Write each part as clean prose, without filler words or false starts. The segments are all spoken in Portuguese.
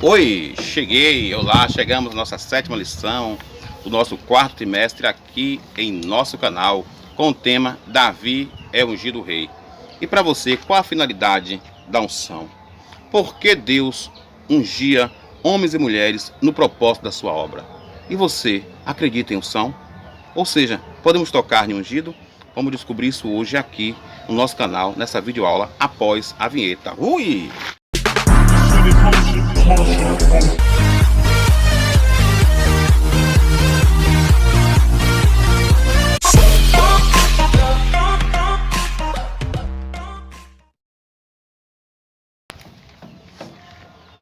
Oi, cheguei, olá, chegamos à nossa sétima lição do nosso quarto trimestre aqui em nosso canal com o tema Davi é ungido rei. E para você, qual a finalidade da unção? Por que Deus ungia homens e mulheres no propósito da sua obra? E você acredita em unção? Ou seja, podemos tocar em ungido? Vamos descobrir isso hoje aqui no nosso canal, nessa videoaula, após a vinheta. Ui!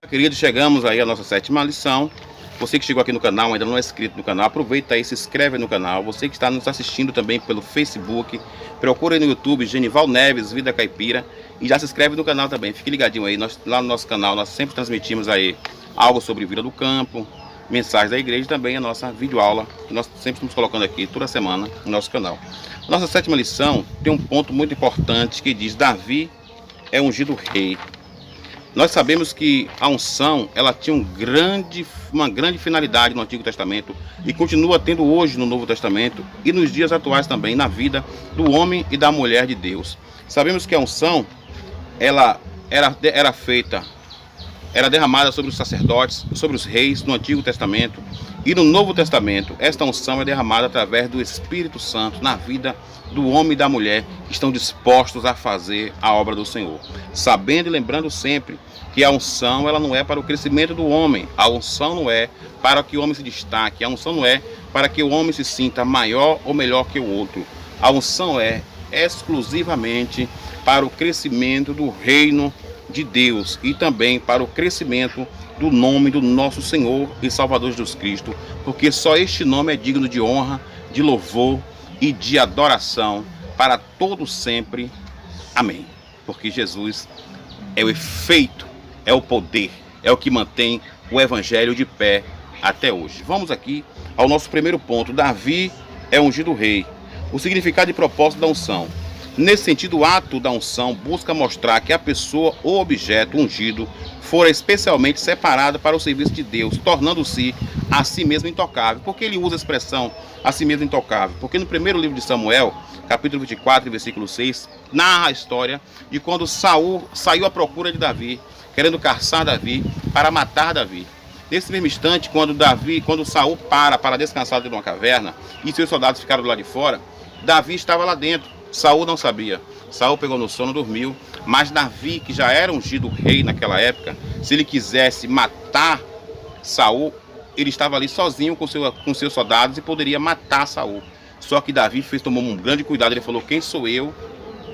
Queridos, chegamos aí à nossa sétima lição. Você que chegou aqui no canal, ainda não é inscrito no canal, aproveita aí, se inscreve no canal. Você que está nos assistindo também pelo Facebook, procura aí no YouTube Genival Neves Vida Caipira e já se inscreve no canal também. Fique ligadinho aí, lá no nosso canal nós sempre transmitimos aí algo sobre vida do campo, mensagens da igreja e também a nossa videoaula que nós sempre estamos colocando aqui toda semana no nosso canal. Nossa sétima lição tem um ponto muito importante que diz: Davi é ungido rei. Nós sabemos que a unção, ela tinha uma grande finalidade no Antigo Testamento e continua tendo hoje no Novo Testamento e nos dias atuais também na vida do homem e da mulher de Deus. Sabemos que a unção, ela era derramada sobre os sacerdotes, sobre os reis no Antigo Testamento e no Novo Testamento. Esta unção é derramada através do Espírito Santo na vida do homem e da mulher que estão dispostos a fazer a obra do Senhor. Sabendo e lembrando sempre que a unção, ela não é para o crescimento do homem. A unção não é para que o homem se destaque. A unção não é para que o homem se sinta maior ou melhor que o outro. A unção é exclusivamente para o crescimento do reino de Deus e também para o crescimento do nome do nosso Senhor e Salvador Jesus Cristo, porque só este nome é digno de honra, de louvor e de adoração para todo sempre. Amém. Porque Jesus é o efeito, é o poder, é o que mantém o evangelho de pé até hoje. Vamos aqui ao nosso primeiro ponto. Davi é ungido rei. O significado e propósito da unção. Nesse sentido, o ato da unção busca mostrar que a pessoa ou objeto ungido fora especialmente separado para o serviço de Deus, tornando-se a si mesmo intocável. Por que ele usa a expressão a si mesmo intocável? Porque no primeiro livro de Samuel, capítulo 24, versículo 6, narra a história de quando Saul saiu à procura de Davi, querendo caçar Davi para matar Davi. Nesse mesmo instante, quando Saul para descansar dentro de uma caverna e seus soldados ficaram do lado de fora, Davi estava lá dentro. Saul não sabia. Saul pegou no sono, dormiu. Mas Davi, que já era ungido rei naquela época, se ele quisesse matar Saul, ele estava ali sozinho com seus soldados e poderia matar Saul. Só que Davi tomou um grande cuidado. Ele falou: quem sou eu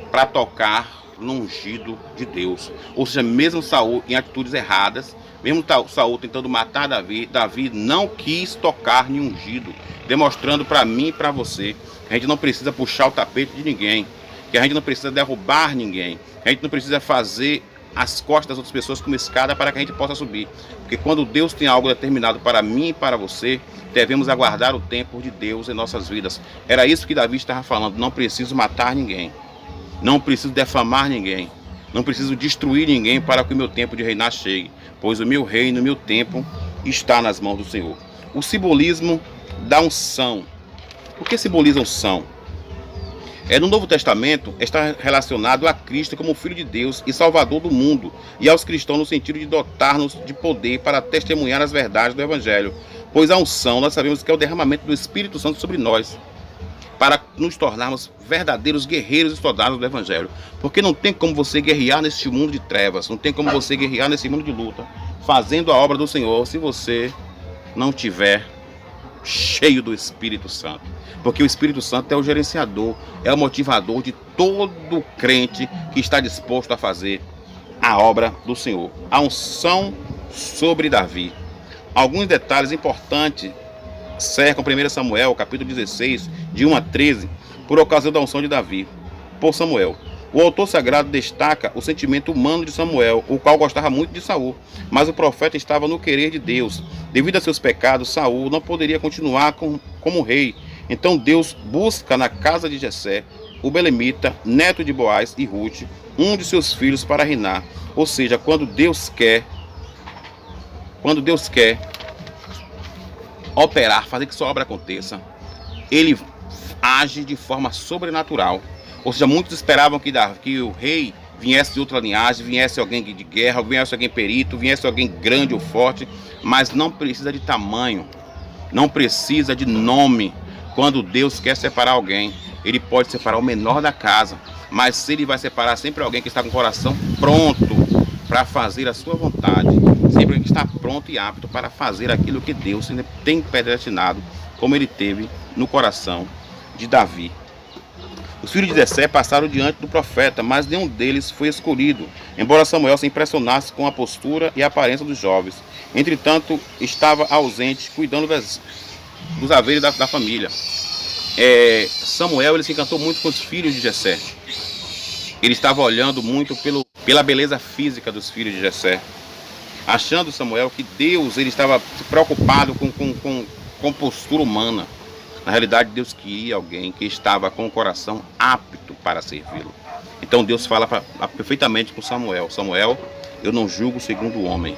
para tocar no ungido de Deus? Ou seja, mesmo Saul em atitudes erradas, mesmo Saul tentando matar Davi, Davi não quis tocar em ungido, demonstrando para mim e para você que a gente não precisa puxar o tapete de ninguém, que a gente não precisa derrubar ninguém, que a gente não precisa fazer as costas das outras pessoas como escada para que a gente possa subir. Porque quando Deus tem algo determinado para mim e para você, devemos aguardar o tempo de Deus em nossas vidas. Era isso que Davi estava falando: não preciso matar ninguém, não preciso defamar ninguém, não preciso destruir ninguém para que o meu tempo de reinar chegue, pois o meu reino, o meu tempo está nas mãos do Senhor. O simbolismo da unção. O que simboliza unção? No Novo Testamento está relacionado a Cristo como Filho de Deus e Salvador do mundo, e aos cristãos no sentido de dotar-nos de poder para testemunhar as verdades do Evangelho, pois a unção nós sabemos que é o derramamento do Espírito Santo sobre nós, para nos tornarmos verdadeiros guerreiros e soldados do Evangelho. Porque não tem como você guerrear neste mundo de trevas, não tem como você guerrear nesse mundo de luta, fazendo a obra do Senhor, se você não tiver cheio do Espírito Santo. Porque o Espírito Santo é o gerenciador, é o motivador de todo crente que está disposto a fazer a obra do Senhor. A unção sobre Davi. Alguns detalhes importantes cercam 1 Samuel, capítulo 16, de 1 a 13, por ocasião da unção de Davi por Samuel. O autor sagrado destaca o sentimento humano de Samuel, o qual gostava muito de Saul, mas o profeta estava no querer de Deus. Devido a seus pecados, Saul não poderia continuar como rei. Então Deus busca na casa de Jessé, o belemita, neto de Boaz e Ruth, um de seus filhos para reinar. Ou seja, quando Deus quer, quando Deus quer operar, fazer que sua obra aconteça, ele age de forma sobrenatural. Ou seja, muitos esperavam que o rei viesse de outra linhagem, viesse alguém de guerra, viesse alguém perito, viesse alguém grande ou forte, mas não precisa de tamanho, não precisa de nome. Quando Deus quer separar alguém, ele pode separar o menor da casa, mas se ele vai separar sempre alguém que está com o coração pronto para fazer a sua vontade, sempre alguém que está pronto e apto para fazer aquilo que Deus tem predestinado, como ele teve no coração de Davi. Os filhos de Jessé passaram diante do profeta, mas nenhum deles foi escolhido, embora Samuel se impressionasse com a postura e a aparência dos jovens. Entretanto, estava ausente, cuidando dos haveres da família. Samuel ele se encantou muito com os filhos de Jessé. Ele estava olhando muito pela beleza física dos filhos de Jessé, achando Samuel que Deus ele estava preocupado com postura humana. Na realidade, Deus queria alguém que estava com o coração apto para servi-lo. Então Deus fala perfeitamente com Samuel: Samuel, eu não julgo segundo o homem,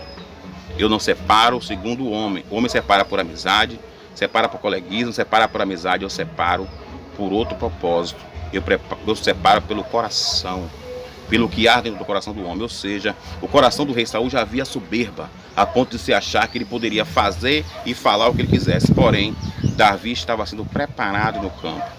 eu não separo segundo o homem. O homem separa por amizade, separa por coleguismo, separa por amizade, eu separo por outro propósito. Eu separo pelo coração, pelo que há dentro do coração do homem. Ou seja, o coração do rei Saul já havia soberba, a ponto de se achar que ele poderia fazer e falar o que ele quisesse. Porém, Davi estava sendo preparado no campo,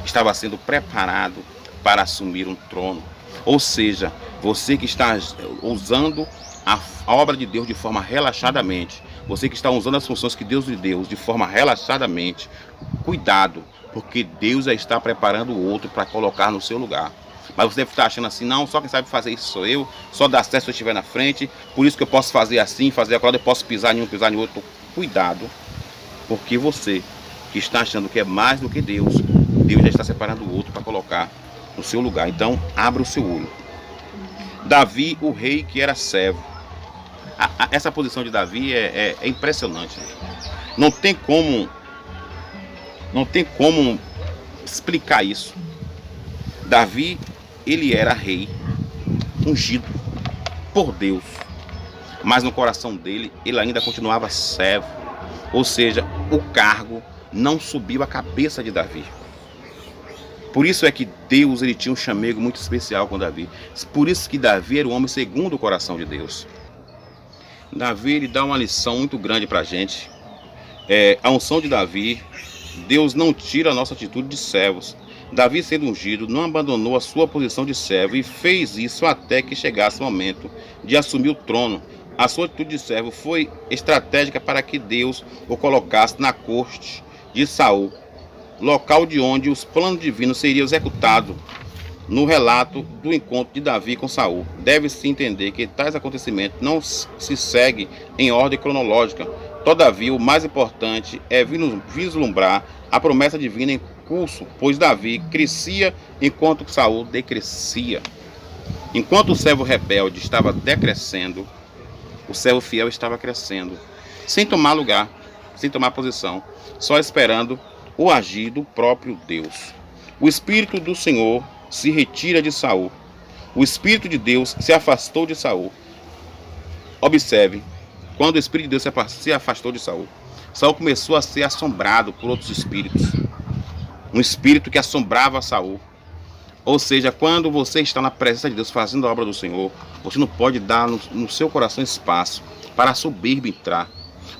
estava sendo preparado para assumir um trono. Ou seja, você que está usando a obra de Deus de forma relaxadamente, você que está usando as funções que Deus lhe deu de forma relaxadamente, cuidado, porque Deus já está preparando o outro para colocar no seu lugar. Mas você deve estar achando assim: não, só quem sabe fazer isso sou eu, só dá certo se eu estiver na frente, por isso que eu posso fazer assim, fazer aquilo, eu posso pisar em um, pisar em outro. Cuidado, porque você que está achando que é mais do que Deus, Deus já está separando o outro para colocar no seu lugar. Então, abra o seu olho. Davi, o rei que era servo. Essa posição de Davi é impressionante. Não tem como explicar isso. Davi, ele era rei, ungido por Deus, mas no coração dele, ele ainda continuava servo. Ou seja, o cargo não subiu a cabeça de Davi. Por isso é que Deus ele tinha um chamego muito especial com Davi. Por isso que Davi era o homem segundo o coração de Deus. Davi ele dá uma lição muito grande para a gente. A unção de Davi, Deus não tira a nossa atitude de servos. Davi, sendo ungido, não abandonou a sua posição de servo e fez isso até que chegasse o momento de assumir o trono. A sua atitude de servo foi estratégica para que Deus o colocasse na corte de Saul, local de onde os planos divinos seriam executados. No relato do encontro de Davi com Saul, deve-se entender que tais acontecimentos não se seguem em ordem cronológica. Todavia, o mais importante é vislumbrar a promessa divina em curso, pois Davi crescia enquanto Saul decrescia. Enquanto o servo rebelde estava decrescendo, o servo fiel estava crescendo, sem tomar lugar, sem tomar posição, só esperando o agir do próprio Deus. O Espírito do Senhor se retira de Saul. O Espírito de Deus se afastou de Saul. Observe, quando o Espírito de Deus se afastou de Saul, Saul começou a ser assombrado por outros espíritos. Um espírito que assombrava Saul. Ou seja, quando você está na presença de Deus fazendo a obra do Senhor, você não pode dar no seu coração espaço para a soberba entrar.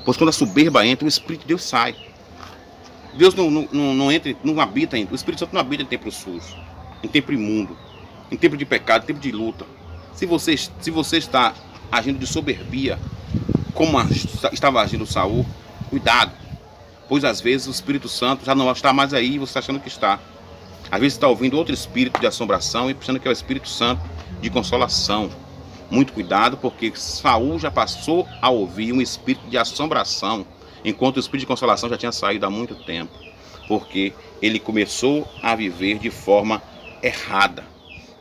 Pois quando a soberba entra, o Espírito de Deus sai. Deus não habita, o Espírito Santo não habita em templo sujo, em templo imundo, em tempo de pecado, em tempo de luta. Se você está agindo de soberbia, como estava agindo Saul, cuidado, pois às vezes o Espírito Santo já não está mais aí e você está achando que está. Às vezes está ouvindo outro espírito de assombração e pensando que é o Espírito Santo de consolação. Muito cuidado, porque Saul já passou a ouvir um espírito de assombração, enquanto o espírito de consolação já tinha saído há muito tempo, porque ele começou a viver de forma errada.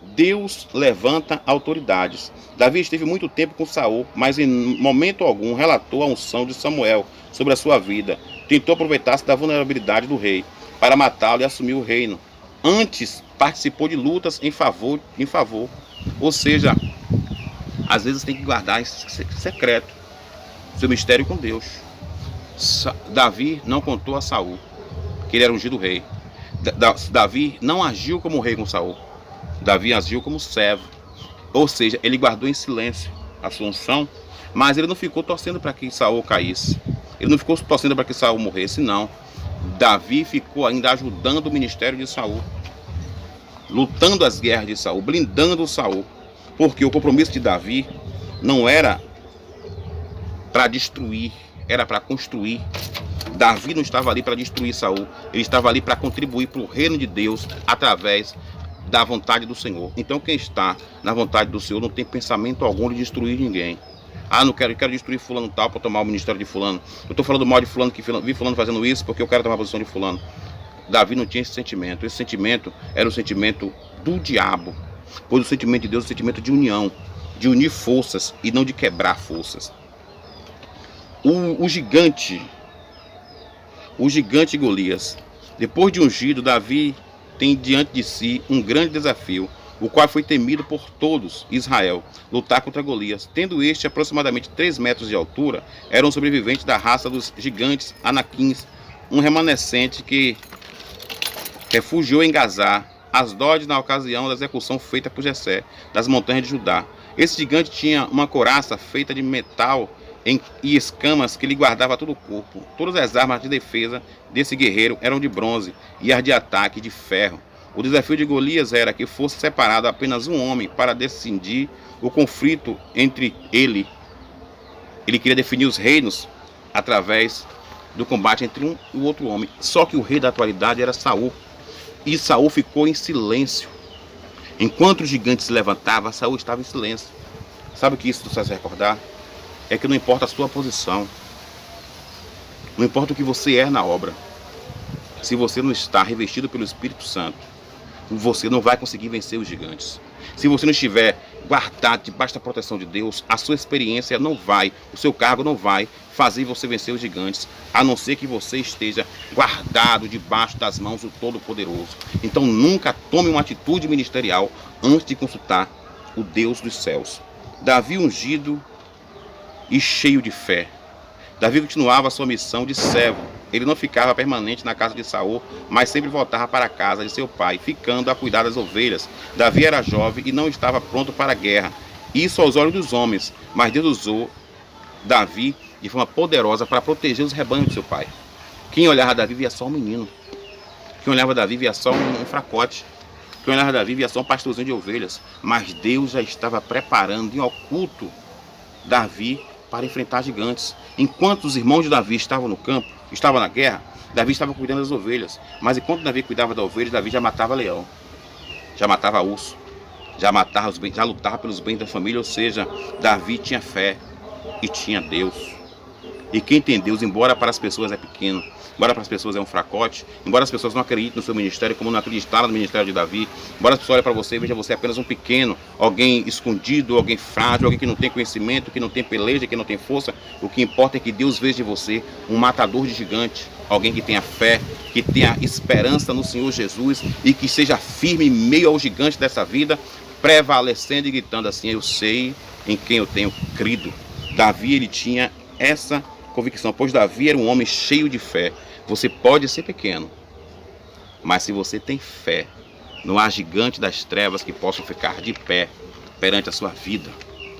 Deus levanta autoridades. Davi esteve muito tempo com Saul, mas em momento algum relatou a unção de Samuel sobre a sua vida. Tentou aproveitar-se da vulnerabilidade do rei para matá-lo e assumir o reino. Antes participou de lutas em favor. Ou seja, às vezes tem que guardar esse secreto. seu mistério com Deus. Davi não contou a Saul que ele era ungido rei. Davi não agiu como rei com Saul. Davi agiu como servo. Ou seja, ele guardou em silêncio a sua unção, mas ele não ficou torcendo para que Saul caísse. Ele não ficou torcendo para que Saul morresse, não. Davi ficou ainda ajudando o ministério de Saul, lutando as guerras de Saul, blindando Saul, porque o compromisso de Davi não era para destruir, era para construir. Davi não estava ali para destruir Saul, ele estava ali para contribuir para o reino de Deus através da vontade do Senhor. Então quem está na vontade do Senhor não tem pensamento algum de destruir ninguém. Ah, não quero destruir fulano tal para tomar o ministério de fulano. Eu estou falando mal de fulano, que vi fulano fazendo isso porque eu quero tomar a posição de fulano. Davi não tinha esse sentimento. Esse sentimento era o sentimento do diabo, pois o sentimento de Deus é o sentimento de união, de unir forças e não de quebrar forças. O gigante Golias, depois de ungido, Davi tem diante de si um grande desafio, o qual foi temido por todos Israel, lutar contra Golias. Tendo este aproximadamente 3 metros de altura, era um sobrevivente da raça dos gigantes anaquins, um remanescente que refugiou em Gazá, Asdod, na ocasião da execução feita por Jessé, das montanhas de Judá. Esse gigante tinha uma couraça feita de metal e escamas que lhe guardava todo o corpo. Todas as armas de defesa desse guerreiro eram de bronze e as de ataque de ferro. O desafio de Golias era que fosse separado apenas um homem para decidir o conflito entre ele. Ele queria definir os reinos através do combate entre um e o outro homem. Só que o rei da atualidade era Saul. E Saul ficou em silêncio. Enquanto o gigante se levantava, Saul estava em silêncio. Sabe o que isso nos faz recordar? É que não importa a sua posição, não importa o que você é na obra, se você não está revestido pelo Espírito Santo, você não vai conseguir vencer os gigantes. Se você não estiver guardado debaixo da proteção de Deus, a sua experiência não vai, o seu cargo não vai fazer você vencer os gigantes, a não ser que você esteja guardado debaixo das mãos do Todo-Poderoso. Então nunca tome uma atitude ministerial antes de consultar o Deus dos céus. Davi ungido e cheio de fé. Davi continuava a sua missão de servo. Ele não ficava permanente na casa de Saul, mas sempre voltava para a casa de seu pai, ficando a cuidar das ovelhas. Davi era jovem e não estava pronto para a guerra. Isso aos olhos dos homens, mas Deus usou Davi de forma poderosa para proteger os rebanhos de seu pai. Quem olhava Davi via só um menino. Quem olhava Davi via só um fracote. Quem olhava Davi via só um pastorzinho de ovelhas. Mas Deus já estava preparando em oculto Davi para enfrentar gigantes. Enquanto os irmãos de Davi estavam no campo, estavam na guerra, Davi estava cuidando das ovelhas. Mas enquanto Davi cuidava das ovelhas, Davi já matava leão, já matava urso, já lutava pelos bens da família. Ou seja, Davi tinha fé e tinha Deus. E quem tem Deus, embora para as pessoas é pequeno, embora para as pessoas é um fracote, embora as pessoas não acreditem no seu ministério, como não acreditaram no ministério de Davi, embora as pessoas olhem para você e vejam você apenas um pequeno, alguém escondido, alguém frágil, alguém que não tem conhecimento, que não tem peleja, que não tem força, o que importa é que Deus veja em você um matador de gigante, alguém que tenha fé, que tenha esperança no Senhor Jesus e que seja firme em meio ao gigante dessa vida, prevalecendo e gritando assim: eu sei em quem eu tenho crido. Davi, ele tinha essa convicção, pois Davi era um homem cheio de fé. Você pode ser pequeno, mas se você tem fé, não há gigante das trevas que possa ficar de pé perante a sua vida.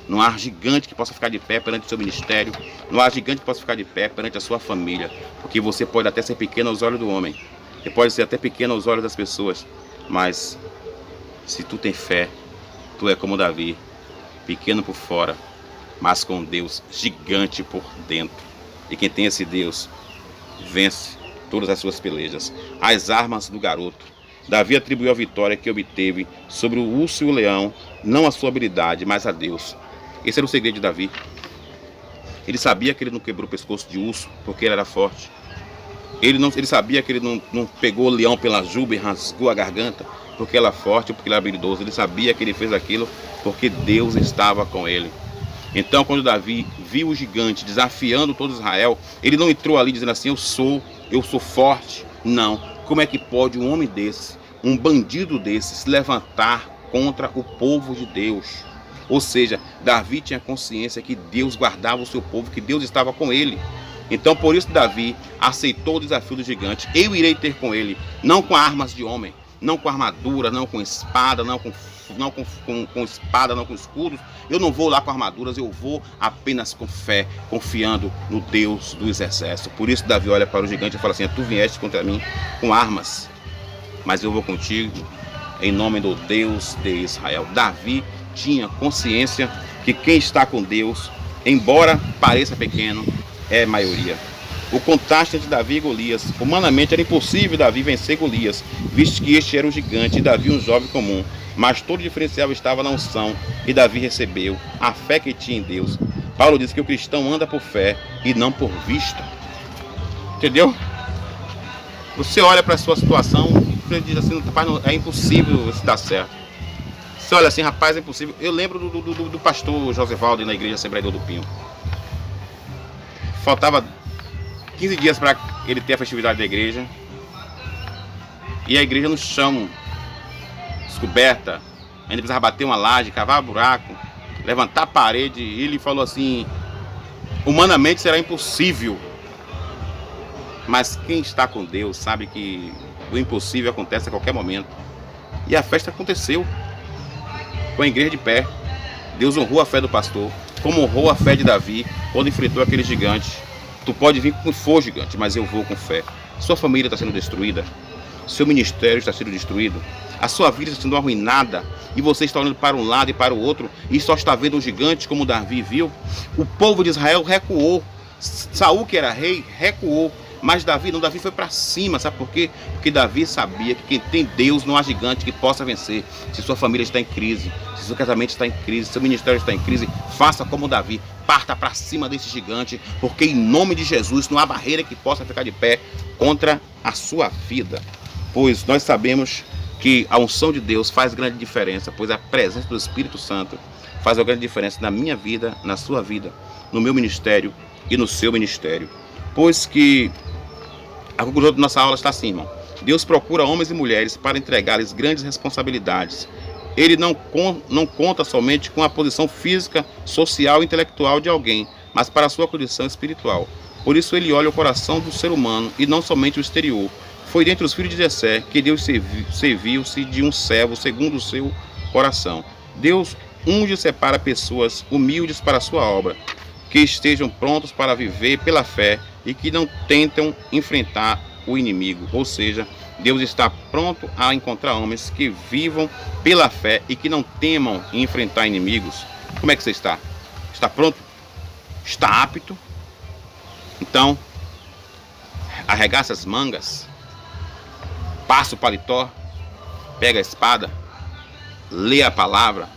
Não há gigante que possa ficar de pé perante o seu ministério. Não há gigante que possa ficar de pé perante a sua família. Porque você pode até ser pequeno aos olhos do homem, você pode ser até pequeno aos olhos das pessoas, mas se tu tem fé, tu é como Davi, pequeno por fora, mas com Deus gigante por dentro. E quem tem esse Deus vence todas as suas pelejas. As armas do garoto. Davi atribuiu a vitória que obteve sobre o urso e o leão, não a sua habilidade, mas a Deus. Esse era o segredo de Davi. Ele sabia que ele não quebrou o pescoço de urso porque ele era forte. Ele sabia que ele não pegou o leão pela juba e rasgou a garganta porque ele era forte ou porque ele era habilidoso. Ele sabia que ele fez aquilo porque Deus estava com ele. Então, quando Davi viu o gigante desafiando todo Israel, ele não entrou ali dizendo assim: eu sou forte. Não. Como é que pode um homem desse, um bandido desse, se levantar contra o povo de Deus? Ou seja, Davi tinha consciência que Deus guardava o seu povo, que Deus estava com ele. Então por isso Davi aceitou o desafio do gigante. Eu irei ter com ele, não com armas de homem, não com armadura, não com espada, não com espada, não com escudos. Eu não vou lá com armaduras, eu vou apenas com fé, confiando no Deus dos exércitos. Por isso Davi olha para o gigante e fala assim: tu vieste contra mim com armas, mas eu vou contigo em nome do Deus de Israel. Davi tinha consciência que quem está com Deus, embora pareça pequeno, é maioria. O contraste entre Davi e Golias: humanamente era impossível Davi vencer Golias, visto que este era um gigante e Davi um jovem comum. Mas todo o diferencial estava na unção, e Davi recebeu a fé que tinha em Deus. Paulo diz que o cristão anda por fé e não por vista. Entendeu? Você olha para a sua situação, você diz assim: rapaz, é impossível isso dar certo. Você olha assim: rapaz, é impossível. Eu lembro do pastor Josevaldo na igreja Assembleia do Pinho. Faltava 15 dias para ele ter a festividade da igreja. E a igreja no chão, descoberta. Ainda precisava bater uma laje, cavar buraco, levantar a parede. E ele falou assim: humanamente será impossível, mas quem está com Deus sabe que o impossível acontece a qualquer momento. E a festa aconteceu com a igreja de pé. Deus honrou a fé do pastor, como honrou a fé de Davi quando enfrentou aquele gigante. Tu pode vir com for gigante, mas eu vou com fé. Sua família está sendo destruída, seu ministério está sendo destruído, a sua vida está sendo arruinada, e você está olhando para um lado e para o outro e só está vendo um gigante como Davi viu. O povo de Israel recuou. Saul, que era rei, recuou. Mas Davi não, Davi foi para cima. Sabe por quê? Porque Davi sabia que quem tem Deus não há gigante que possa vencer. Se sua família está em crise, se seu casamento está em crise, seu ministério está em crise, faça como Davi, parta para cima desse gigante, porque em nome de Jesus não há barreira que possa ficar de pé contra a sua vida. Pois nós sabemos que a unção de Deus faz grande diferença, pois a presença do Espírito Santo faz uma grande diferença na minha vida, na sua vida, no meu ministério e no seu ministério. Pois que a conclusão da nossa aula está assim, irmão. Deus procura homens e mulheres para entregar-lhes grandes responsabilidades. Ele não conta somente com a posição física, social e intelectual de alguém, mas para a sua condição espiritual. Por isso ele olha o coração do ser humano e não somente o exterior. Foi dentre os filhos de Jessé que Deus serviu-se de um servo segundo o seu coração. Deus unge e separa pessoas humildes para a sua obra, que estejam prontos para viver pela fé e que não tentam enfrentar o inimigo. Ou seja, Deus está pronto a encontrar homens que vivam pela fé e que não temam enfrentar inimigos. Como é que você está? Está pronto? Está apto? Então, arregaça as mangas, passa o paletó, pega a espada, lê a palavra,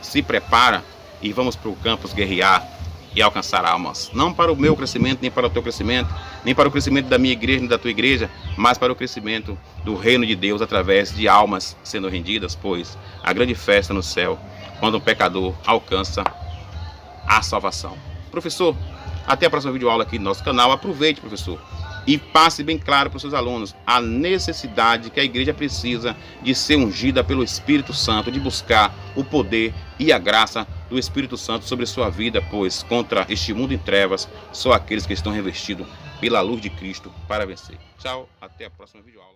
se prepara e vamos para o campus guerrear e alcançar almas. Não para o meu crescimento, nem para o teu crescimento, nem para o crescimento da minha igreja, nem da tua igreja, mas para o crescimento do reino de Deus através de almas sendo rendidas, pois a grande festa no céu, quando um pecador alcança a salvação. Professor, até a próxima videoaula aqui no nosso canal. Aproveite, professor, e passe bem claro para os seus alunos a necessidade que a igreja precisa de ser ungida pelo Espírito Santo, de buscar o poder e a graça do Espírito Santo sobre sua vida, pois contra este mundo em trevas, só aqueles que estão revestidos pela luz de Cristo para vencer. Tchau, até a próxima videoaula.